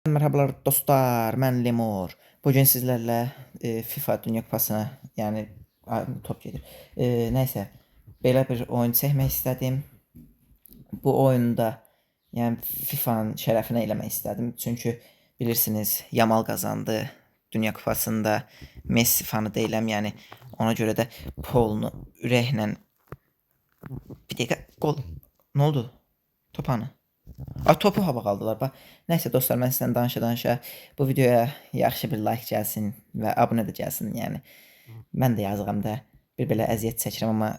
Merhabalar dostlar, ben Lemur. Bugün sizlerle FIFA Dünya Kupasına, yani top gelir. Neyse, belə bir oyun çəkmək istədim. Bu oyunda, yəni FIFA'nın şərəfinə eləmək istədim. Çünki bilirsiniz, Yamal qazandı Dünya Kupasında. Messi fanı deyiləm, yəni ona görə də Paul'unu ürəklə bir dəqiqə gol. Nə oldu? Top hanı? Topu hava qaldılar. Bax. Nəysə dostlar, mən sizdən danışa-danışa bu videoya yaxşı bir like gəlsin və abunə də gəlsin. Yəni mən də yazığam da bir belə əziyyət çəkirəm, amma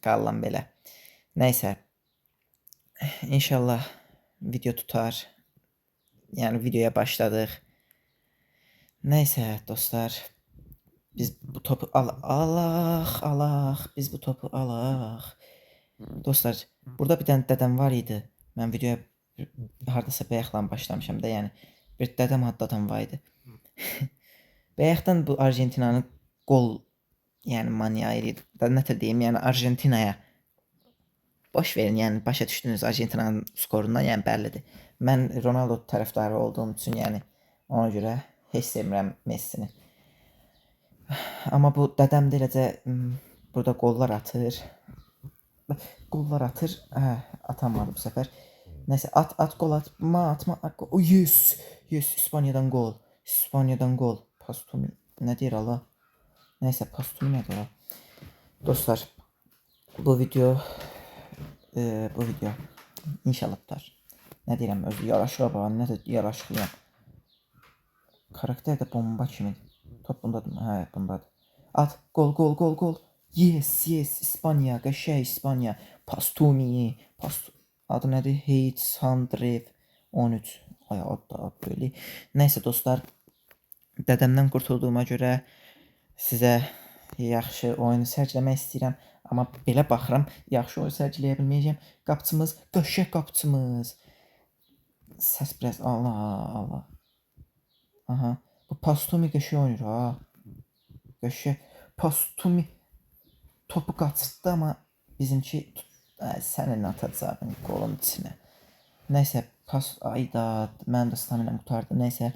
qalıram belə. Nəysə, inşallah video tutar. Yəni videoya başladıq. Nəysə dostlar, biz bu topu alaq. Biz bu topu alaq. Dostlar, burada bir dənə dədəm var idi. Mən videoya hardasa bayaqdan başlamışam da, yəni bir dədəm haddadan var idi. Bayaqdan bu Argentinanın gol, yəni manyağı idi. Nə tər deyim, yəni Argentinaya boş verin, yəni başa düşdünüz Argentinanın skorundan, yəni bəllidir. Mən Ronaldo tərəfdarı olduğum üçün, yəni ona görə heç sevmirəm Messini. Amma bu dədəm də eləcə burada qollar atır. Atamadı bu səfər. Neyse, at gol atma. Yes, İspanya'dan gol. Pastumi ne diyor Allah? Neyse, Pastumi ne diyor? Dostlar, bu video inşallah tutar. Ne diyeyim, özü yaraşığa bağlı, ne de yaraşıqlıyam. Karakter de bomba kimi. Top bundadır mı? Hə, bundadır. At, gol. Yes, İspanya, qəşəng İspanya. Pastumi. Adı nədir? H 113. Ay, ad böyle. Neyse dostlar, dədəmdən qurtulduğuma görə sizə yaxşı oyunu sərgiləmək istəyirəm. Amma belə baxıram, yaxşı oyun sərgiləyə bilməyəcəm. Qapçımız, qəşəng qapçımız. Səs biraz Allah. Aha. Bu Pastumi qəşəng oynayır ha. Qəşəng. Pastumi topu qaçırtdı, amma bizimki sənin atacağın qolun içinə. Nəysə, ayda mənim də staminam qutardı. Nəysə,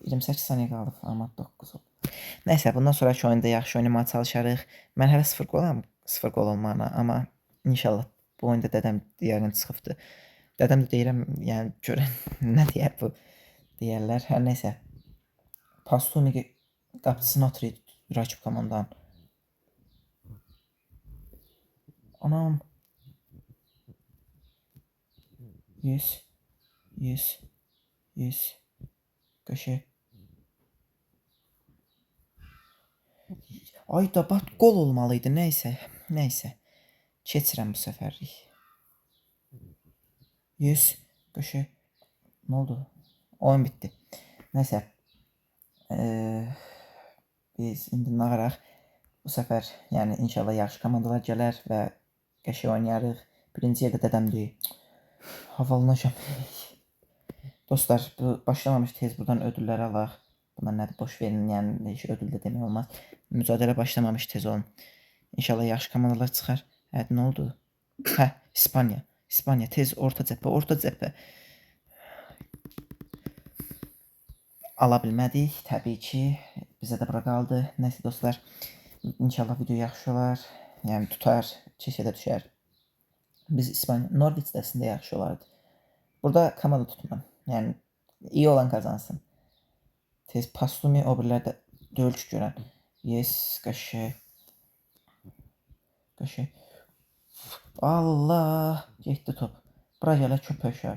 28 saniyə qaldı, format 9 oldu. Nəysə, bundan sonraki oyunda yaxşı oynamağa çalışarıq. Mən hələ 0 qolam, 0 qol olmağına, amma inşallah bu oyunda dədəm yəqin çıxıbdı. Dədəm də deyirəm, yəni görən nə deyər bu deyərlər. Hər nəysə, Pastumi qapısını atır rakip komandanın. Anam. Yes. Qəşəng. Ay da bat, gol olmalıydı. Nəysə. Keçirəm bu səfərlik. Yes. Qəşəng. Nə oldu? Oyun bitdi. Nəysə. Biz indi nağaraq bu səfər, yəni inşallah yaxşı komandalar gələr və qəşəng oynayarıq. Birinci yerdə dədəmdir. Havalanacam. Dostlar, bu başlamamış, tez buradan ödülləri alaq. Bunlar nədir, boş verin, yəni heç ödül də demək olmaz. Mücadilə başlamamış, tez olun. İnşallah yaxşı komandalar çıxar. Hə, nə oldu? Hə, İspanya, tez orta cəbhə. Ala bilmədik, təbii ki, bizə də bura qaldı. Nəysə dostlar, inşallah video yaxşı olar. Yəni tutar, keçədə düşər. Biz İspanya, Norveç dərsində yaxşı olardı. Burada komanda tutmam. Yəni iyi olan qazansın. Tez Pastumi, o birilər də döyüş görən. Yes, qəşəng. Allah, getdi top. Bura gələ köpəşə.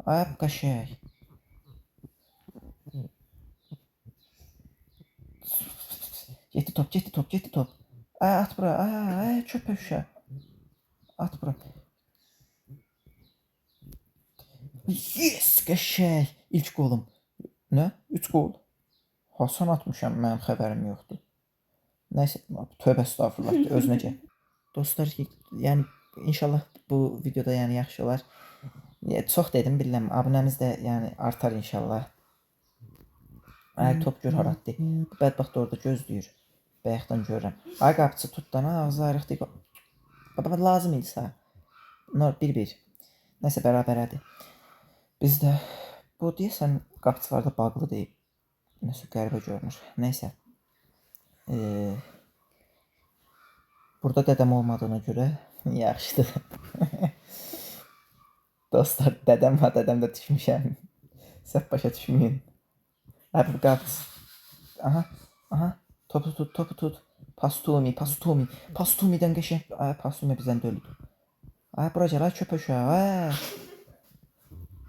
Ay, qəşəng. Getdi top. Ay, at bura. Ay, köpəşə. At bura. Yes, qəşəng. İlk qolum. Nə? 3 qol. Hasan atmışam, mənim xəbərim yoxdur. Nəysə, tövbə estağfurullah, özünə gəl. Dostlar, yəni inşallah bu videoda yəni yaxşı olar. Çox dedim, bilirəm, abunəmiz də yəni artar inşallah. Ay, top gör haratdı. Bədbəxt orada gözləyir. Bayaqdan görürəm. Ay, qapıçı tutdan, ağzı ayrıqdı. Baba, lazım idisə. 1-1. Nəysə, bərabərədir. Biz də Bu deyəsən qapıçılarda bağlı deyib. Nəsə qəribə görünür. Nəysə. Burada dədəm olmadığına görə yaxşıdır. Dostlar, dədəm var, dədəm də düşmüşəm. Səhv başa düşməyin. Abi qapıç. Aha, aha. Topu tut, topu tut. Pastumi, pastumi. Pastumidən qəşəng. Ay, pastumi bizdən döldü. Ay, bura gəl, ay köpək uşağı. Ay.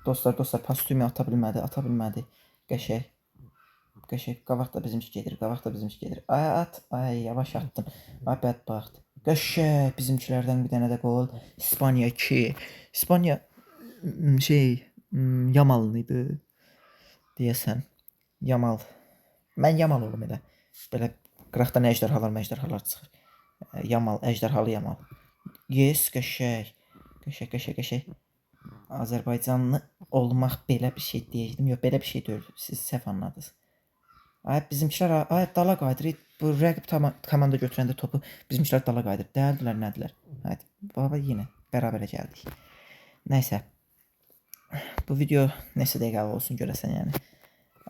Dostlar, pastumi ata bilmədi. Qəşəng. Qavaq da bizimki gedir. Ay, at. Ay, yavaş atdın. Ay, bədbəxt. Qəşəng bizimkilərdən bir dənə də qol. İspaniya 2. İspaniya Yamallı idi. Deyəsən. Yamal. Mən Yamal olum elə. Belə qıraqdan əjdarhalar çıxır. Yamal, əjdarhalı Yamal. Yes, qəşəng. Azərbaycanlı olmaq belə bir şey deyildim. Yox, belə bir şey deyil. Siz səhv anladınız. Ay, bizimkilər ay dala qayıdır. Bu rəqib komanda götürəndə topu bizimkilər dala qayıdır. Dəldilər, nədilər? Haydi, baba yenə bərabərə gəldik. Nəysə. Bu video neçə dəqiqəlik olsun görəsən, yəni.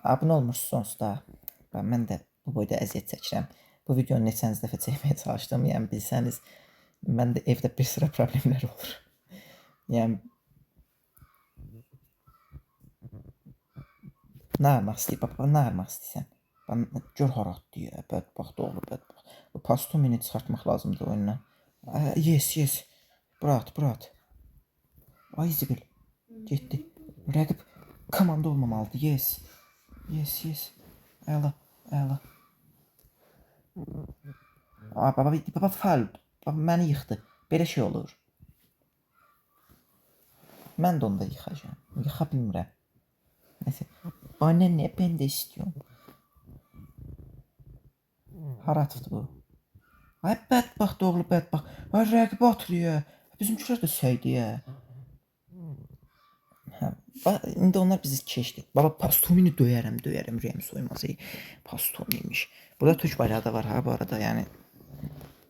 Abunə olmursunuz da. Mən də bu boyda əziyyət çəkirəm. Bu videonu neçənci dəfə çəkməyə çalışdım. Yəni bilsəniz, məndə evdə bir sıra problemlər olur. Yəni nə armaq istəyir, baba, nə armaq istəyirsən? Gör harat deyə, bədbəxt oğlu, bədbəxt. Bu Pastumini çıxartmaq lazımdır oyundan. Yes. Brat. Ay, zibil. Getdi. Rəqib komanda olmamalıdır. Yes. Əla. Baba faul. Baba məni yıxdı. Belə şey olur. Mən də onda yıxacağım. Yıxa bilmirəm. Nəysə. Bana ne? Ben de istiyorum. Haratıfdır bu. Ay, bədbəxt oğlu, bədbəxt. Ay, rəqib atırıyor. Bizimkilər də səydiyə. İndi onlar bizi keçdi. Baba, Pastumini döyərəm, ürəyim soymaz. Pastumiymiş. Burada Türk bayrağı da var ha bu arada, yəni.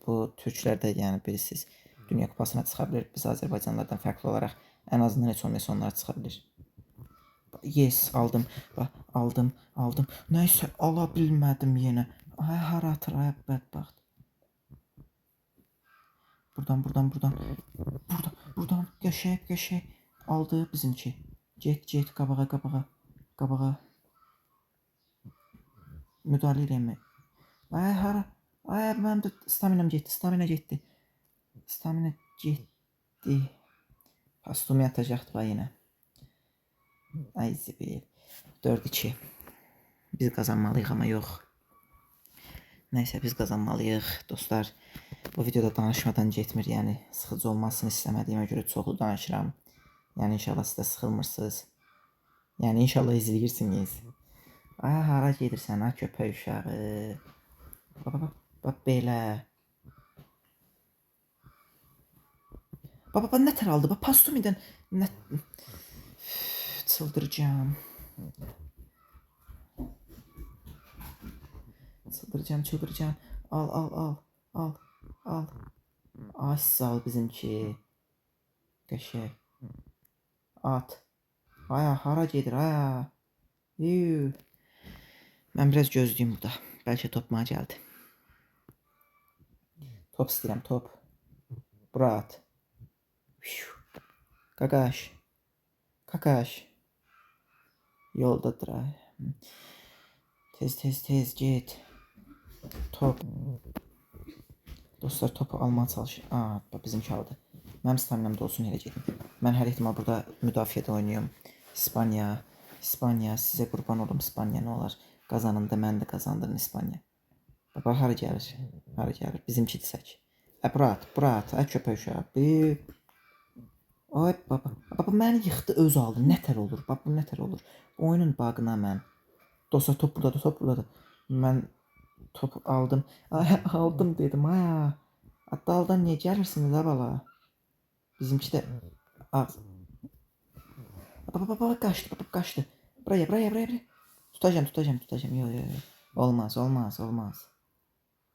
Bu Türklər də, yəni bilirsiniz, Dünya Kupasına çıxa bilir. Biz Azərbaycanlardan fərqli olaraq ən azından heç olmasa onlar çıxa bilir. Yes, aldım. Nəysə, ala bilmədim yenə. Ay, hara atır, ay, bədbəxt. Buradan. Qəşəng. Aldı bizimki. Get, qabağa. Müdaxilə eləmə. Ay, hara? Ay, mənim də stamina getdi. Pastumi atacaqdı bax yenə. Ay, zibil. 4-2. Biz qazanmalıyıq, amma yox. Nəysə, biz qazanmalıyıq. Dostlar, bu videoda danışmadan getmir, yəni sıxıcı olmasını istəmədiyimə görə çoxlu danışıram. Yəni inşallah siz də sıxılmırsınız. Yəni inşallah izləyirsiniz. Ay, hara gedirsən, ha köpək uşağı. Bax belə. Baba, nə tər aldı? Bax, Pastumidən nə... Çıldıracağım. Al. Ay, sağ ol bizimki. Qəşəng. At. Ay, hara gedir, ay. Mən biraz gözləyim burada. Bəlkə top mənə gəldi. Top istəyirəm, top. Bura at. Qaqaş. Yoldadır, ay. Tez get. Top. Dostlar, topu almağa çalışır. Bizimki aldı. Mənim staminam da olsun, elə gedim. Mən hər ehtimal burada müdafiədə oynayıyorum. İspaniya, sizə qurban olum İspaniya, nə olar? Qazanında mən də qazandırın İspaniya. Baba, hara gəlir? Bizimki disək. Bura at, köpək uşağı. Ay, baba, məni yıxdı, öz aldı. Nətər olur? Bax, bu nətər olur? Oyunun bağına mən. Dostlar, top buradadır. Mən topu aldım. Ay, aldım dedim, ay. Daldan niyə gəlirsiniz, ha bala? Bizimki də az. Baba, qaçdı. Buraya. Tutacağım. Yox. Olmaz.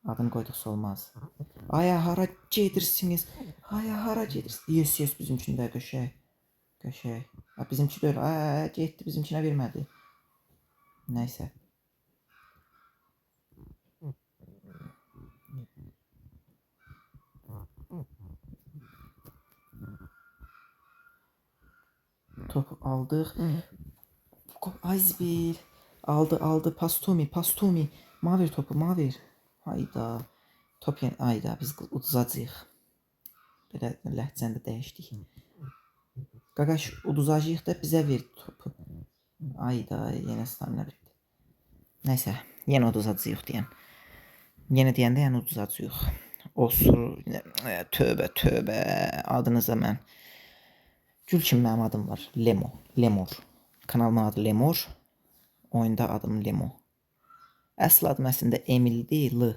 Adını qoyduqsa olmaz. Ay, hara gedirsiniz? Yes, bizimkinin də qəşəng. Bizimki deyil. Getdi, bizimkinə vermədi. Nəysə. Topu aldıq. Azbir. Aldı. Pastumi. Maver topu, maver. Hayda. Top yenə, hayda, biz uduzacağıq. Belə ləhcəni də dəyişdik. Qaqaş, uduzacağıq da bizə ver topu. Hayda, yenə stamina bitdi. Nəysə, yenə uduzacağıq deyən. Yenə deyəndə yəni uduzacağıq. Osur, tövbə, adınıza mən. Gül kimi mənim adım var. Lemor. Kanalımın adı Lemor. Oyunda adım Lemo. Əsl adım əslində Emil deyil.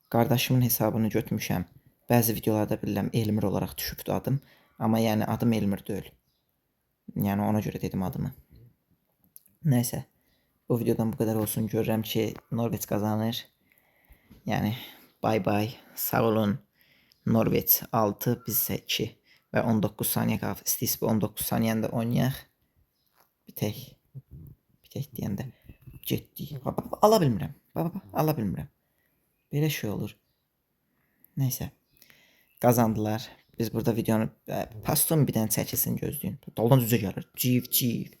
Qardaşımın hesabını götürmüşəm. Bəzi videolarda bilirəm Elmir olaraq düşübdü adım. Amma yəni adım Elmir deyil. Yəni ona görə dedim adımı. Nəysə. Bu videodan bu qədər olsun. Görürəm ki, Norveç qazanır. Yəni bay. Sağ olun. Norveç 6, biz isə 2 və 19 saniyə qalıb. İstəyirsə 19 saniyəndə oynayaq. Bitək deyəndə getdik. Ala bilmirəm. Ala bilmirəm. Belə şey olur. Nəysə. Qazandılar. Biz burada videonu paston bir dənə çəkilsin gözləyin. Daldan düzə gəlir. Civ.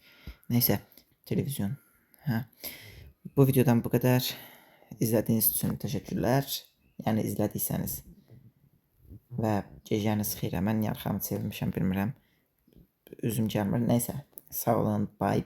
Nəysə, televizyon. Hə. Bu videodan bu qədər. İzlədiyiniz üçün təşəkkürlər. Yəni izlədiysəniz. Və gecəniz xeyrə. Mən yarxamı çevirmişəm, bilmirəm. Üzüm gəlmir. Nəysə. Sağ olun. Bay.